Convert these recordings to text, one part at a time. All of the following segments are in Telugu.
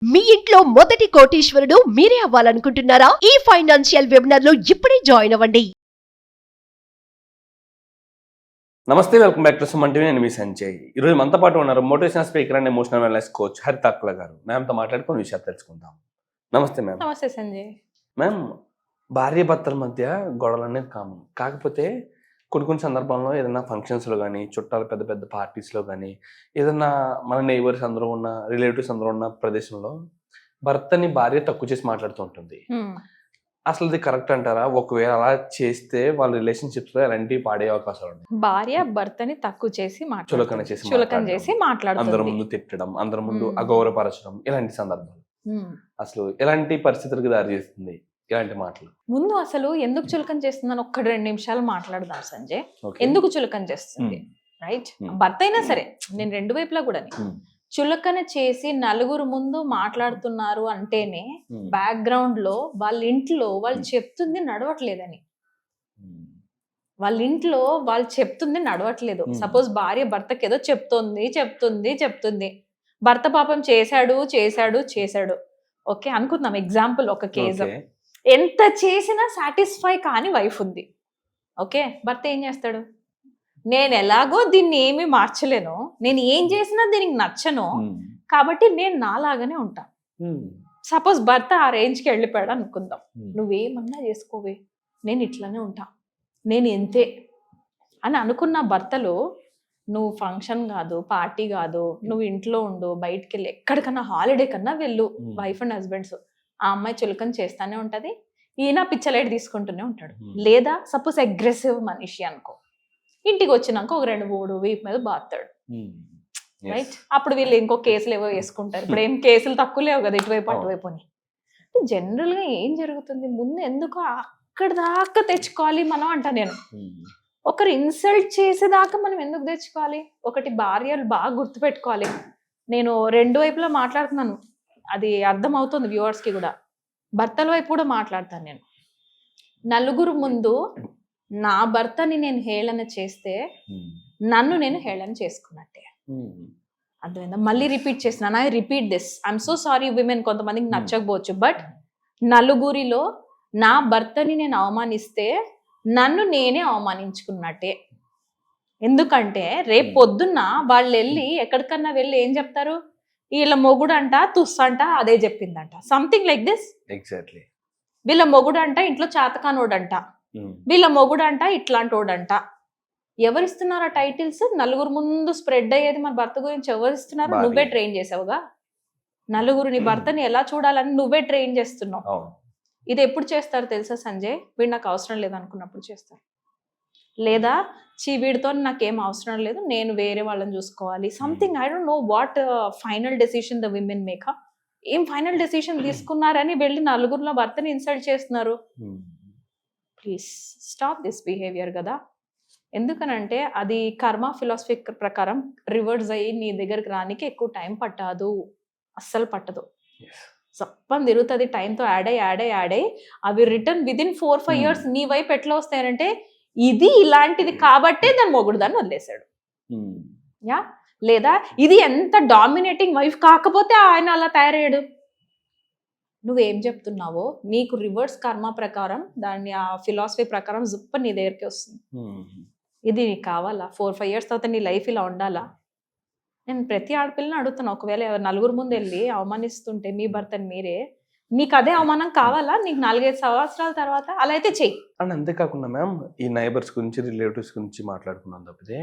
మీ ఇంట్లో మొదటి కోటీశ్వరుడు మీరే అవ్వాలనుకుంటున్నారా? ఈ ఫైనాన్షియల్ వెబినార్ లో ఇప్పుడే జాయిన్ అవ్వండి. నమస్తే, welcome back to Suman TV. నేను మీ సంజయ్. ఈరోజు మనతో పాటు ఉన్నారు motivational speaker and emotional wellness coach హరిత అక్కుల గారు. మ్యామ్తో మాట్లాడుకుని విషయాలు తెలుసుకుందాం. నమస్తే మ్యామ్. నమస్తే సంజయ్. మ్యామ్, భార్య భర్తల మధ్య గొడవలు అనేది కామన్. కాకపోతే కొన్ని సందర్భాల్లో ఏదైనా ఫంక్షన్స్లో కానీ, చుట్టాలు పెద్ద పెద్ద పార్టీస్లో కానీ, ఏదైనా మన నైబర్స్ అందరూ ఉన్న, రిలేటివ్స్ అందరూ ఉన్న ప్రదేశంలో భర్తని భార్య తక్కువ చేసి మాట్లాడుతూ ఉంటుంది. అసలు ఇది కరెక్ట్ అంటారా? ఒకవేళ అలా చేస్తే వాళ్ళ రిలేషన్షిప్స్ లో ఎలాంటి పాడే అవకాశాలు ఉన్నాయి? భార్య భర్తని తక్కువ చేసి చులకన చేసి మాట్లాడడం, అందరి ముందు తిట్టడం, అందరి ముందు అగౌరవపరచడం, ఇలాంటి సందర్భాలు అసలు ఎలాంటి పరిస్థితులకు దారి చేస్తుంది ఇలాంటి మాటలు? ముందు అసలు ఎందుకు చులకన చేస్తుందని ఒక్క 2 నిమిషాలు మాట్లాడదాం సంజయ్. ఎందుకు చులకన చేస్తుంది? రైట్, భర్త అయినా సరే, నేను 2 వైపులా కూడా చులకన చేసి నలుగురు ముందు మాట్లాడుతున్నారు అంటేనే బ్యాక్గ్రౌండ్ లో వాళ్ళ ఇంట్లో వాళ్ళు చెప్తుంది నడవట్లేదని. వాళ్ళ ఇంట్లో వాళ్ళు చెప్తుంది నడవట్లేదు. సపోజ్ భార్య భర్తకి ఏదో చెప్తుంది, భర్త పాపం చేశాడు ఓకే అనుకుందాం. ఎగ్జాంపుల్ ఒక కేసు, ఎంత చేసినా సాటిస్ఫై కాని వైఫ్ ఉంది. ఓకే, భర్త ఏం చేస్తాడు? నేను ఎలాగో దీన్ని ఏమీ మార్చలేను, నేను ఏం చేసినా దీనికి నచ్చను, కాబట్టి నేను నాలాగానే ఉంటా. సపోజ్ భర్త ఆ రేంజ్కి వెళ్ళిపోయాడు అనుకుందాం. నువ్వేమన్నా చేసుకోవే, నేను ఇట్లానే ఉంటా, నేను ఎంతే అని అనుకున్న భర్తలు, నువ్వు ఫంక్షన్ కాదు, పార్టీ కాదు, నువ్వు ఇంట్లో ఉండు, బయటికి వెళ్ళి ఎక్కడికన్నా హాలిడే కన్నా వెళ్ళు, వైఫ్ అండ్ హస్బెండ్స్, ఆ అమ్మాయి చులకన చేస్తానే ఉంటది, ఈయన పిచ్చలైట్ తీసుకుంటూనే ఉంటాడు. లేదా సపోజ్ అగ్రెసివ్ మనిషి అనుకో, ఇంటికి వచ్చినాక ఒక 2-3 వీప్ మీద బాస్తాడు. రైట్, అప్పుడు వీళ్ళు ఇంకో కేసులు ఏవో వేసుకుంటారు. ఇప్పుడు ఏం కేసులు తక్కువ లేవు కదా ఇటువైపు అటువైపు అని. జనరల్ గా ఏం జరుగుతుంది? ముందు ఎందుకు అక్కడ దాకా తెచ్చుకోవాలి మనం అంట. నేను ఒకరు ఇన్సల్ట్ చేసేదాకా మనం ఎందుకు తెచ్చుకోవాలి? ఒకటి భార్యలు బాగా గుర్తుపెట్టుకోవాలి. నేను 2 వైపులా మాట్లాడుతున్నాను, అది అర్థం అవుతుంది వ్యూవర్స్ కి కూడా. భర్తల వైపు కూడా మాట్లాడతాను నేను. నలుగురు ముందు నా భర్తని నేను హేళన చేస్తే నన్ను నేను హేళన చేసుకున్నట్టే. అర్థమైందా? మళ్ళీ రిపీట్ చేస్తున్నాను. I repeat this, I'm so sorry women, కొంతమందికి నచ్చకపోవచ్చు, బట్ నలుగురిలో నా భర్తని నేను అవమానిస్తే నన్ను నేనే అవమానించుకున్నట్టే. ఎందుకంటే రేపు పొద్దున్న వాళ్ళు వెళ్ళి ఎక్కడికన్నా వెళ్ళి ఏం చెప్తారు? వీళ్ళ మొగుడు అంట తుస్సంట అదే చెప్పిందంట, సంథింగ్ లైక్ దిస్. ఎగ్జాక్ట్లీ. వీళ్ళ మొగుడు అంట ఇంట్లో చాతకానోడంట, వీళ్ళ మొగుడు అంట ఇట్లాంటోడంట. ఎవరిస్తున్నారు ఆ టైటిల్స్? నలుగురు ముందు స్ప్రెడ్ అయ్యేది మన భర్త గురించి ఎవరిస్తున్నారు? నువ్వే ట్రైన్ చేసావుగా. నలుగురు నీ భర్తని ఎలా చూడాలని నువ్వే ట్రైన్ చేస్తున్నావు. ఇది ఎప్పుడు చేస్తారు తెలుసా సంజయ్? వీడు నాకు అవసరం లేదు అనుకున్నప్పుడు చేస్తారు. లేదా వీడితో నాకేం అవసరం లేదు, నేను వేరే వాళ్ళని చూసుకోవాలి, something. I don't know what final decision the women make. ఏం ఫైనల్ డెసిషన్ తీసుకున్నారని వెళ్ళి నలుగురిలో భర్తని ఇన్సల్ట్ చేస్తున్నారు. ప్లీజ్ స్టాప్ దిస్ బిహేవియర్ కదా. ఎందుకనంటే అది కర్మ ఫిలాసఫీ ప్రకారం రివర్స్ అయ్యి నీ దగ్గరికి రానికి ఎక్కువ టైం పట్టదు, అస్సలు పట్టదు. సప్పని తిరుగుతుంది, టైంతో యాడ్ అయ్యి అవి రిటర్న్ విదిన్ 4-5 years నీ వైపు ఎట్లా వస్తాయంటే, ఇది ఇలాంటిది కాబట్టే దాని మొగుడు దాన్ని వదిలేశాడు. యా, లేదా ఇది ఎంత డామినేటింగ్ వైఫ్ కాకపోతే ఆయన అలా తయారయ్యాడు. నువ్వేం చెప్తున్నావో నీకు రివర్స్ కర్మ ప్రకారం, దాన్ని ఆ ఫిలాసఫీ ప్రకారం జుప్ప నీ దగ్గరికి వస్తుంది. ఇది నీకు కావాలా? 4-5 years తర్వాత నీ లైఫ్ ఇలా ఉండాలా? నేను ప్రతి ఆడపిల్లని అడుగుతాను, ఒకవేళ నలుగురు ముందు వెళ్ళి అవమానిస్తుంటే మీ భర్తని మీరే, నీకు అదే అవమానం కావాలా? నీకు 4-5 సంవత్సరాల తర్వాత అలా అయితే చెయ్యి. అండ్ అంతేకాకుండా మ్యామ్, ఈ నైబర్స్ గురించి, రిలేటివ్స్ గురించి మాట్లాడుకున్నాం తప్పితే,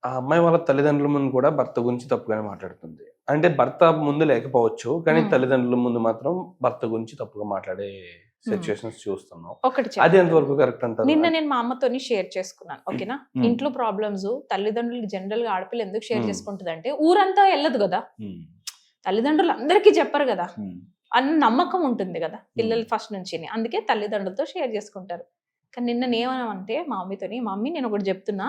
ఆ అమ్మాయి వాళ్ళ తల్లిదండ్రుల ముందు కూడా భర్త గురించి తప్పుగానే మాట్లాడుతుంది. అంటే భర్త ముందు లేకపోవచ్చు, కానీ తల్లిదండ్రుల ముందు మాత్రం భర్త గురించి తప్పుగా మాట్లాడే సిచ్యువేషన్స్ చూస్తున్నాం. అది ఎంతవరకు కరెక్ట్ అంటారు? నిన్న నేను మా అమ్మతోని షేర్ చేసుకున్నాను. ఓకేనా, ఇంట్లో ప్రాబ్లమ్స్ తల్లిదండ్రులకి జనరల్ గా ఆడపిల్ల ఎందుకు షేర్ చేసుకుంటుంది అంటే, ఊరంతా వెళ్ళదు కదా, తల్లిదండ్రులు అందరికీ చెప్పరు కదా అన్న నమ్మకం ఉంటుంది కదా పిల్లలు ఫస్ట్ నుంచి. అందుకే తల్లిదండ్రులతో షేర్ చేసుకుంటారు. కానీ నిన్న ఏమన్నామంటే మా మమ్మీతోని, మమ్మీ నేను ఒకటి చెప్తున్నా,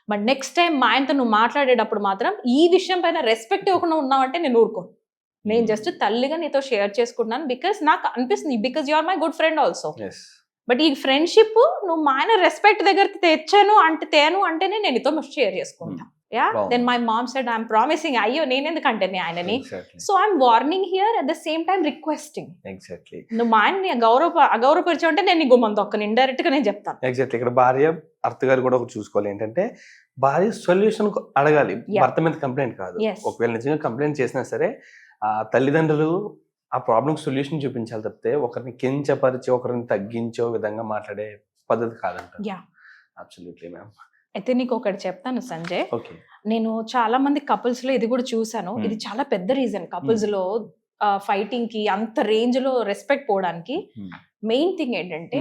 బట్ నెక్స్ట్ టైం మా ఆయనతో నువ్వు మాట్లాడేటప్పుడు మాత్రం ఈ విషయం పైన రెస్పెక్ట్ ఇవ్వకుండా ఉన్నావంటే నేను ఊరుకోను. నేను జస్ట్ తల్లిగా నీతో షేర్ చేసుకుంటున్నాను, బికాస్ నాకు అనిపిస్తుంది, because you are my good friend also. But ఈ ఫ్రెండ్షిప్ నువ్వు మా ఆయన రెస్పెక్ట్ దగ్గర తేను అంటేనే నేను నీతో షేర్ చేసుకుంటా. యా బాగుంది. Then my mom said I'm promising, అయ్యో నేనెందుకంటే ఆయనని. Exactly so I'm warning here at the same time requesting. Exactly నువ్వు మా ఆయన్ని అగౌరవపరిచావు అంటే నేను నీ గుమ్మం తొక్కను, ఇండైరెక్ట్ గా నేను చెప్తాను. ఎగ్జాక్ట్లీ ఇక్కడ భార్య భర్త గారు కూడా ఒక చూసుకోవాలి ఏంటంటే భార్య సొల్యూషన్ అడగాలి, Yeah. భర్త మీద కంప్లైంట్ కాదు. Yes. ఒకవేళ నిజంగా కంప్లైంట్ చేసినా సరే ఆ తల్లిదండ్రులు ఆ ప్రాబ్లం సొల్యూషన్ చూపించాలి తప్పితే ఒకరిని కించపరిచి ఒకరిని తగ్గించే విధంగా మాట్లాడే పద్ధతి కాదంట. Yeah. Absolutely ma'am. అయితే నీకు ఒకటి చెప్తాను సంజయ్, ఓకే నేను చాలా మంది కపుల్స్ లో ఇది కూడా చూసాను. ఇది చాలా పెద్ద రీజన్ కపుల్స్ లో ఫైటింగ్ కి అంత రేంజ్ లో రెస్పెక్ట్ పోవడానికి. మెయిన్ థింగ్ ఏంటంటే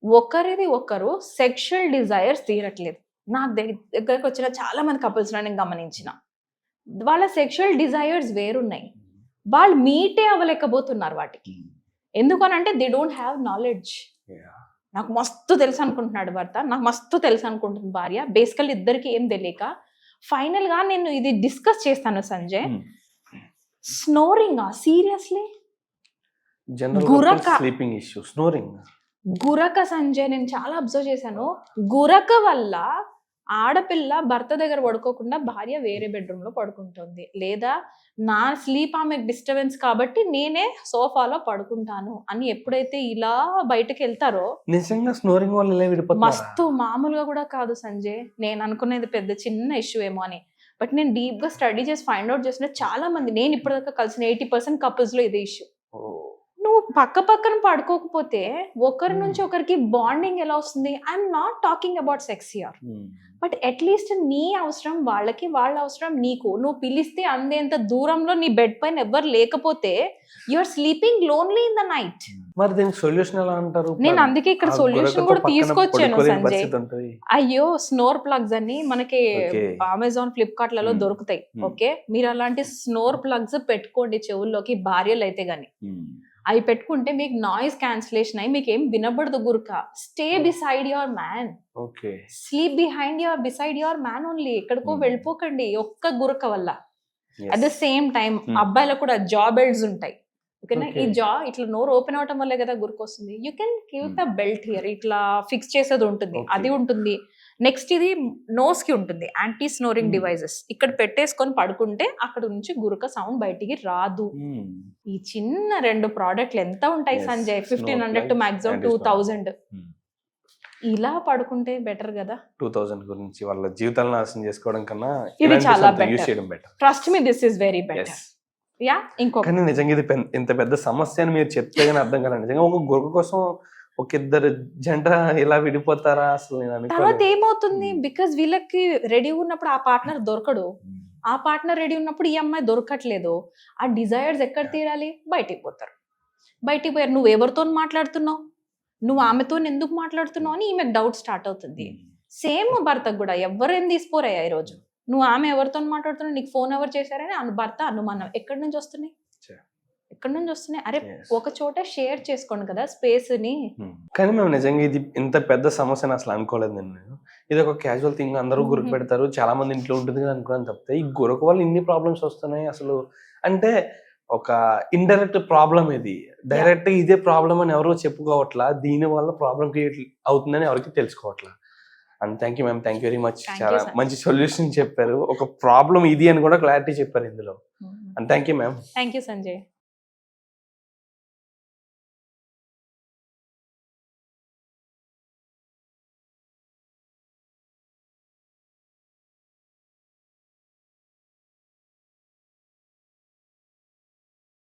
ఒకరిది ఒకరు సెక్షువల్ డిజైర్స్ తీరట్లేదు. నాకు దగ్గరకు వచ్చిన చాలా మంది కపుల్స్ లో నేను గమనించిన వాళ్ళ సెక్షువల్ డిజైర్స్ వేరున్నాయి, వాళ్ళు మీటే అవ్వలేకపోతున్నారు వాటికి. ఎందుకనంటే దే డోంట్ హ్యావ్ నాలెడ్జ్. నాకు మస్తు తెలుసు అనుకుంటున్నాడు భర్త, నాకు మస్తు తెలుసు అనుకుంటుంది భార్య. బేసికల్ ఇద్దరికి ఏం తెలియక ఫైనల్ గా నేను ఇది డిస్కస్ చేస్తాను సంజయ్. స్నోరింగ్ సీరియస్లీ గురక. Sleeping issue, snoring. గురక సంజయ్ నేను చాలా అబ్జర్వ్ చేశాను. గురక వల్ల ఆడపిల్ల భర్త దగ్గర పడుకోకుండా భార్య వేరే బెడ్రూమ్ లో పడుకుంటుంది, లేదా నా స్లీప్ ఆమెకు డిస్టర్బెన్స్ కాబట్టి నేనే సోఫాలో పడుకుంటాను అని ఎప్పుడైతే ఇలా బయటకు వెళ్తారో నిజంగా స్నోరింగ్ వల్ల ఇలా విడిపోతున్నారు. మస్తు మామూలుగా కూడా కాదు సంజయ్. నేను అనుకునేది పెద్ద చిన్న ఇష్యూ ఏమో అని, బట్ నేను డీప్ గా స్టడీ చేసి ఫైండ్ అవుట్ చేసిన చాలా మంది, నేను ఇప్పటిదాకా కలిసిన 80% కపుల్స్ లో ఇదే ఇష్యూ. నువ్వు పక్క పక్కన పడుకోకపోతే ఒకరి నుంచి ఒకరికి బాండింగ్ ఎలా వస్తుంది? I'm not talking about sex here, but at least నీ అవసరం వాళ్ళకి, వాళ్ళ అవసరం నీకు. నువ్వు పిలిస్తే అందేంత దూరంలో నీ బెడ్ పైన ఎవరు లేకపోతే you are sleeping lonely in the night. మరి దీనికి సొల్యూషన్ ఎలా అంటారు? నేను అందుకే ఇక్కడ సొల్యూషన్ కూడా తీసుకొచ్చాను సంజయ్. అయ్యో స్నోర్ ప్లగ్స్ అని మనకి అమెజాన్, ఫ్లిప్కార్ట్ లలో దొరుకుతాయి. ఓకే, మీరు అలాంటి స్నోర్ ప్లగ్స్ పెట్టుకోండి చెవుల్లోకి, భార్యలు అయితే గాని. అవి పెట్టుకుంటే మీకు నాయిస్ క్యాన్సిలేషన్ అయ్యి మీకు ఏం వినబడదు గురక. Stay beside your man, sleep beside your man only. ఎక్కడికో వెళ్ళిపోకండి ఒక్క గురక వల్ల. అట్ ద సేమ్ టైం అబ్బాయిలకు కూడా జా బెల్ట్స్ ఉంటాయి. ఓకేనా, ఈ జా ఇట్లా నోరు ఓపెన్ అవటం వల్లే కదా గురక వస్తుంది. You can give the belt here, ఇట్లా ఫిక్స్ చేసేది ఉంటుంది, అది ఉంటుంది. నెక్స్ట్ ఇది నోస్ కి ఉంటుంది యాంటీ స్నోరింగ్ డివైజెస్. ఇక్కడ పెట్టేసుకొని పడుకుంటే అక్కడ నుంచి గురక సౌండ్ బయటికి రాదు. ఈ చిన్న 2 ప్రోడక్ట్లు ఎంత ఉంటాయి సంజయ్? 1500 to maximum 2000. ఇలా పడుకుంటే బెటర్ కదా. 2000 గురించి వాళ్ళ జీవితాలను నాశనం చేసుకోవడం కన్నా ఇది చాలా better. Trust me, this is very better. Yeah, ఇంకొక కానీ నిజంగా ఇది ఇంత పెద్ద సమస్య అని మీరు చెప్తే కానీ అర్థం కాదు. నిజంగా ఒక గురక కోసం ఒక ఇద్దరు జంట ఇలా విడిపోతారా అసలు? తర్వాత ఏమవుతుంది, బికాస్ వీళ్ళకి రెడీ ఉన్నప్పుడు ఆ పార్ట్నర్ దొరకడు, ఆ పార్ట్నర్ రెడీ ఉన్నప్పుడు ఈ అమ్మాయి దొరకట్లేదు. ఆ డిజైర్స్ ఎక్కడ తీరాలి? బయటికి పోతారు. బయటికి పోయారు, నువ్వు ఎవరితో మాట్లాడుతున్నావు, నువ్వు ఆమెతో ఎందుకు మాట్లాడుతున్నావు అని ఈమెకు డౌట్ స్టార్ట్ అవుతుంది. సేమ్ భర్తకు కూడా ఎవరేం తీసుకోరయ్యా ఈరోజు. నువ్వు ఆమె ఎవరితో మాట్లాడుతున్నావు, నీకు ఫోన్ ఎవరు చేశారని భర్త అనుమానం. ఎక్కడి నుంచి వస్తున్నాయి? అరే ఒక చోట షేర్ చేసుకోండి కదా స్పేస్ ని. కానీ మేము నిజంగా ఇది ఇంత పెద్ద సమస్యను అసలు అనుకోలేదు నేను. ఇది ఒక క్యాజువల్ థింగ్, అందరూ గురక పెడతారు, చాలా మంది ఇంట్లో ఉంటుంది కదా అనుకున్నాను తప్పితే ఈ గురక వల్ల ఇన్ని ప్రాబ్లమ్స్ వస్తున్నాయి అసలు. అంటే ఒక ఇండైరెక్ట్ ప్రాబ్లం ఇది, డైరెక్ట్ ఇదే ప్రాబ్లం అని ఎవరో చెప్పుకోవట్లా, దీని వల్ల ప్రాబ్లం క్రియేట్ అవుతుందని ఎవరికి తెలుసుకోవట్లా. And thank you ma'am, thank you very much. చాలా మంచి సొల్యూషన్ చెప్పారు, ఒక ప్రాబ్లం ఇది అని కూడా క్లారిటీ చెప్పారు ఇందులో. And thank you ma'am. Thank you Sanjay.